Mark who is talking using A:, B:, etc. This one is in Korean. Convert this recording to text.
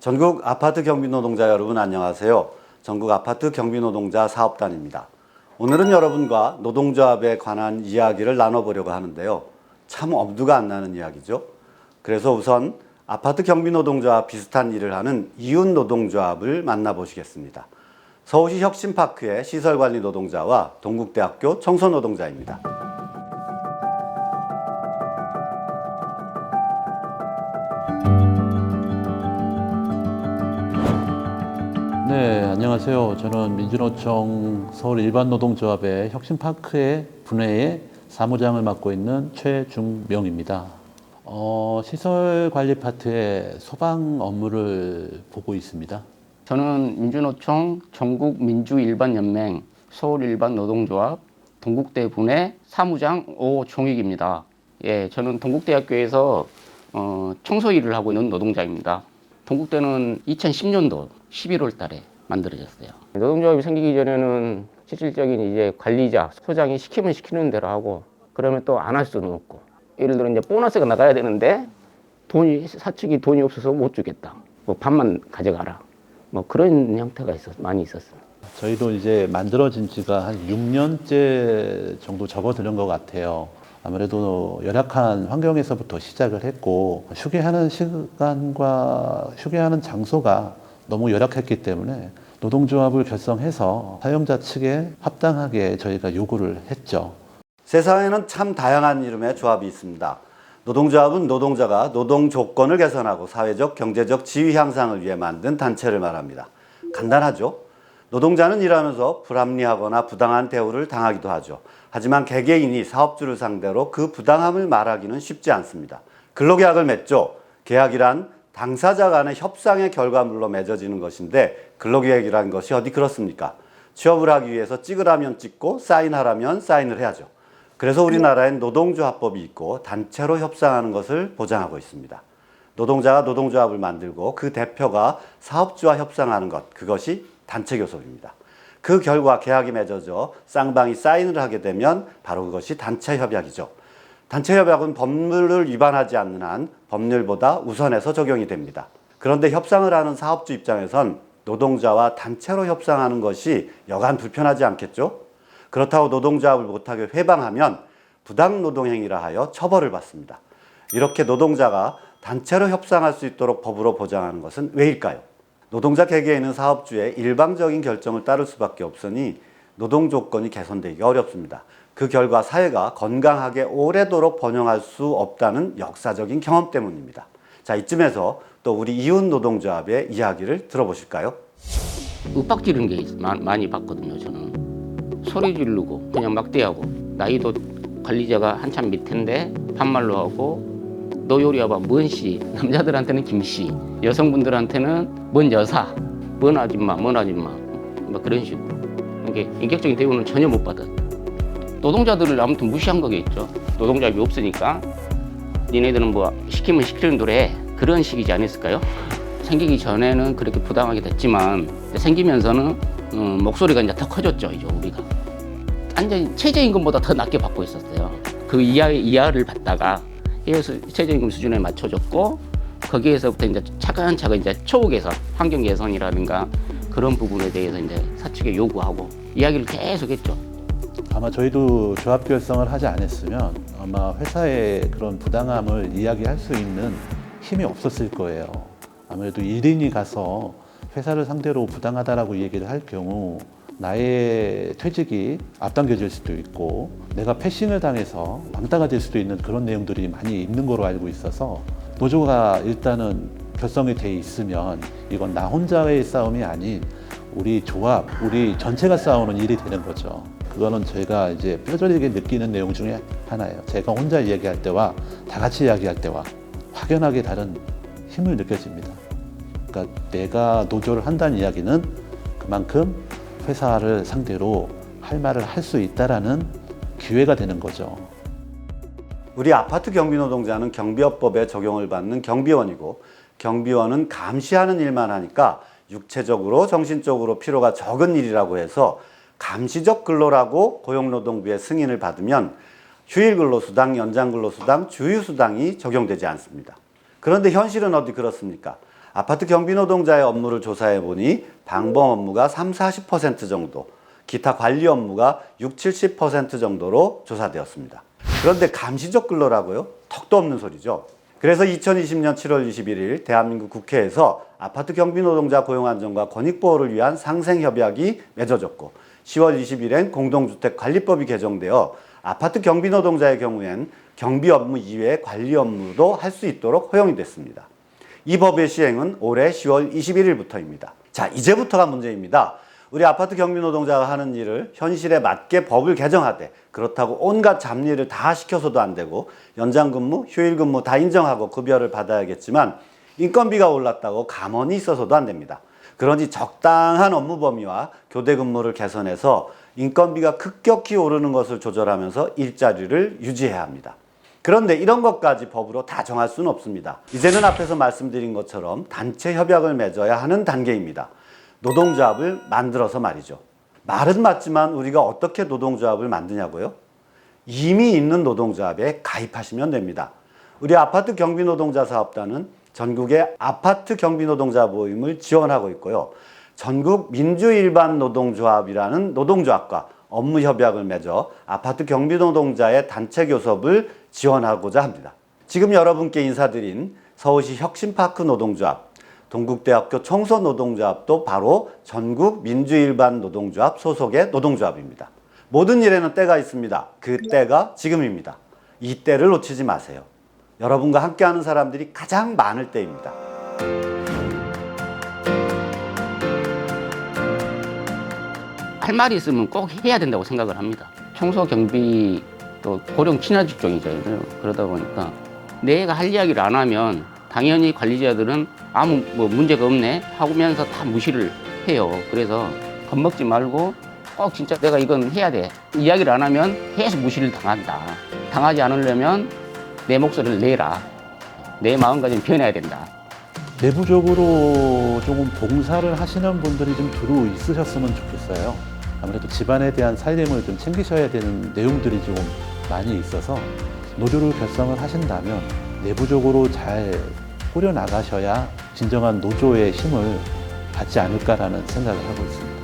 A: 전국 아파트 경비노동자 여러분 안녕하세요. 전국 아파트 경비노동자 사업단입니다. 오늘은 여러분과 노동조합에 관한 이야기를 나눠보려고 하는데요. 참 엄두가 안 나는 이야기죠. 그래서 우선 아파트 경비노동자와 비슷한 일을 하는 이웃노동조합을 만나보시겠습니다. 서울시 혁신파크의 시설관리 노동자와 동국대학교 청소노동자입니다.
B: 네, 안녕하세요. 저는 민주노총 서울일반노동조합의 혁신파크의 분회의 사무장을 맡고 있는 최중명입니다. 시설관리 파트의 소방 업무를 보고 있습니다.
C: 저는 민주노총 전국민주일반연맹 서울일반노동조합 동국대 분회 사무장 오종익입니다. 예, 저는 동국대학교에서 청소 일을 하고 있는 노동자입니다. 동국대는 2010년도 11월 달에 만들어졌어요. 노동조합이 생기기 전에는 실질적인 이제 관리자, 소장이 시키면 시키는 대로 하고 그러면 또 안 할 수는 없고 예를 들어 이제 보너스가 나가야 되는데 사측이 돈이 없어서 못 주겠다. 뭐 반만 가져가라. 뭐 그런 형태가 많이 있었어요.
B: 저희도 이제 만들어진 지가 한 6년째 정도 접어드는 것 같아요. 아무래도 열악한 환경에서부터 시작을 했고 휴게하는 시간과 휴게하는 장소가 너무 열악했기 때문에 노동조합을 결성해서 사용자 측에 합당하게 저희가 요구를 했죠.
A: 세상에는 참 다양한 이름의 조합이 있습니다. 노동조합은 노동자가 노동 조건을 개선하고 사회적, 경제적 지위 향상을 위해 만든 단체를 말합니다. 간단하죠? 노동자는 일하면서 불합리하거나 부당한 대우를 당하기도 하죠. 하지만 개개인이 사업주를 상대로 그 부당함을 말하기는 쉽지 않습니다. 근로계약을 맺죠. 계약이란 당사자 간의 협상의 결과물로 맺어지는 것인데 근로계약이라는 것이 어디 그렇습니까? 취업을 하기 위해서 찍으라면 찍고 사인하라면 사인을 해야죠. 그래서 우리나라엔 노동조합법이 있고 단체로 협상하는 것을 보장하고 있습니다. 노동자가 노동조합을 만들고 그 대표가 사업주와 협상하는 것, 그것이 단체교섭입니다. 그 결과 계약이 맺어져 쌍방이 사인을 하게 되면 바로 그것이 단체협약이죠. 단체협약은 법률을 위반하지 않는 한 법률보다 우선해서 적용이 됩니다. 그런데 협상을 하는 사업주 입장에선 노동자와 단체로 협상하는 것이 여간 불편하지 않겠죠? 그렇다고 노동조합을 못하게 회방하면 부당노동행위라 하여 처벌을 받습니다. 이렇게 노동자가 단체로 협상할 수 있도록 법으로 보장하는 것은 왜일까요? 노동자 개개인은 사업주의 일방적인 결정을 따를 수밖에 없으니 노동 조건이 개선되기 어렵습니다. 그 결과 사회가 건강하게 오래도록 번영할 수 없다는 역사적인 경험 때문입니다. 자, 이쯤에서 또 우리 이웃 노동조합의 이야기를 들어보실까요?
C: 윽박 지르는 게 많이 봤거든요. 저는 소리 지르고 그냥 막대하고 나이도 관리자가 한참 밑인데 반말로 하고 너 요리 와봐 뭔씨, 남자들한테는 김씨, 여성분들한테는 뭔 여사, 뭔 아줌마 막 그런 식으로 이게 인격적인 대우는 전혀 못 받았다. 노동자들을 아무튼 무시한 거겠죠. 노동자비 없으니까 니네들은 뭐 시키면 시키는 대로 해, 그런 식이지 않았을까요? 생기기 전에는 그렇게 부당하게 됐지만 생기면서는 목소리가 이제 더 커졌죠. 이제 우리가 완전히 최저임금보다 더 낮게 받고 있었어요. 그 이하를 받다가 최저임금 수준에 맞춰줬고 거기에서부터 이제 차근차근 이제 초우 개선, 환경 개선이라든가 그런 부분에 대해서 이제 사측에 요구하고 이야기를 계속했죠.
B: 아마 저희도 조합 결성을 하지 않았으면 아마 회사의 그런 부당함을 이야기할 수 있는 힘이 없었을 거예요. 아무래도 1인이 가서 회사를 상대로 부당하다라고 얘기를 할 경우 나의 퇴직이 앞당겨질 수도 있고 내가 패싱을 당해서 왕따가 될 수도 있는 그런 내용들이 많이 있는 거로 알고 있어서 노조가 일단은 결성이 돼 있으면 이건 나 혼자의 싸움이 아닌 우리 조합, 우리 전체가 싸우는 일이 되는 거죠. 그거는 저희가 이제 뼈저리게 느끼는 내용 중에 하나예요. 제가 혼자 이야기할 때와 다 같이 이야기할 때와 확연하게 다른 힘을 느껴집니다. 그러니까 내가 노조를 한다는 이야기는 그만큼 회사를 상대로 할 말을 할 수 있다라는 기회가 되는 거죠.
A: 우리 아파트 경비노동자는 경비업법에 적용을 받는 경비원이고 경비원은 감시하는 일만 하니까 육체적으로 정신적으로 피로가 적은 일이라고 해서 감시적 근로라고 고용노동부의 승인을 받으면 휴일근로수당, 연장근로수당, 주휴수당이 적용되지 않습니다. 그런데 현실은 어디 그렇습니까? 아파트 경비 노동자의 업무를 조사해 보니 방범 업무가 30-40% 정도, 기타 관리 업무가 60-70% 정도로 조사되었습니다. 그런데 감시적 근로라고요? 턱도 없는 소리죠. 그래서 2020년 7월 21일 대한민국 국회에서 아파트 경비 노동자 고용 안정과 권익 보호를 위한 상생 협약이 맺어졌고 10월 20일엔 공동주택 관리법이 개정되어 아파트 경비 노동자의 경우엔 경비 업무 이외의 관리 업무도 할 수 있도록 허용이 됐습니다. 이 법의 시행은 올해 10월 21일부터입니다. 자, 이제부터가 문제입니다. 우리 아파트 경비 노동자가 하는 일을 현실에 맞게 법을 개정하되 그렇다고 온갖 잡일을 다 시켜서도 안 되고 연장 근무, 휴일 근무 다 인정하고 급여를 받아야겠지만 인건비가 올랐다고 가만히 있어서도 안 됩니다. 그러니 적당한 업무 범위와 교대 근무를 개선해서 인건비가 급격히 오르는 것을 조절하면서 일자리를 유지해야 합니다. 그런데 이런 것까지 법으로 다 정할 수는 없습니다. 이제는 앞에서 말씀드린 것처럼 단체 협약을 맺어야 하는 단계입니다. 노동조합을 만들어서 말이죠. 말은 맞지만 우리가 어떻게 노동조합을 만드냐고요? 이미 있는 노동조합에 가입하시면 됩니다. 우리 아파트 경비노동자 사업단은 전국의 아파트 경비노동자 모임을 지원하고 있고요. 전국 민주일반노동조합이라는 노동조합과 업무협약을 맺어 아파트 경비노동자의 단체 교섭을 지원하고자 합니다. 지금 여러분께 인사드린 서울시 혁신파크 노동조합, 동국대학교 청소노동조합도 바로 전국 민주일반노동조합 소속의 노동조합입니다. 모든 일에는 때가 있습니다. 그 때가 지금입니다. 이 때를 놓치지 마세요. 여러분과 함께하는 사람들이 가장 많을 때입니다.
C: 할 말이 있으면 꼭 해야 된다고 생각을 합니다. 청소 경비 또 고령 친화 직종이잖아요. 그러다 보니까 내가 할 이야기를 안 하면 당연히 관리자들은 아무 문제가 없네 하면서 다 무시를 해요. 그래서 겁먹지 말고 꼭 진짜 내가 이건 해야 돼. 이야기를 안 하면 계속 무시를 당한다. 당하지 않으려면 내 목소리를 내라. 내 마음가짐 변해야 된다.
B: 내부적으로 조금 봉사를 하시는 분들이 좀 주로 있으셨으면 좋겠어요. 아무래도 집안에 대한 살림을 좀 챙기셔야 되는 내용들이 좀 많이 있어서 노조를 결성을 하신다면 내부적으로 잘 꾸려나가셔야 진정한 노조의 힘을 받지 않을까라는 생각을 하고 있습니다.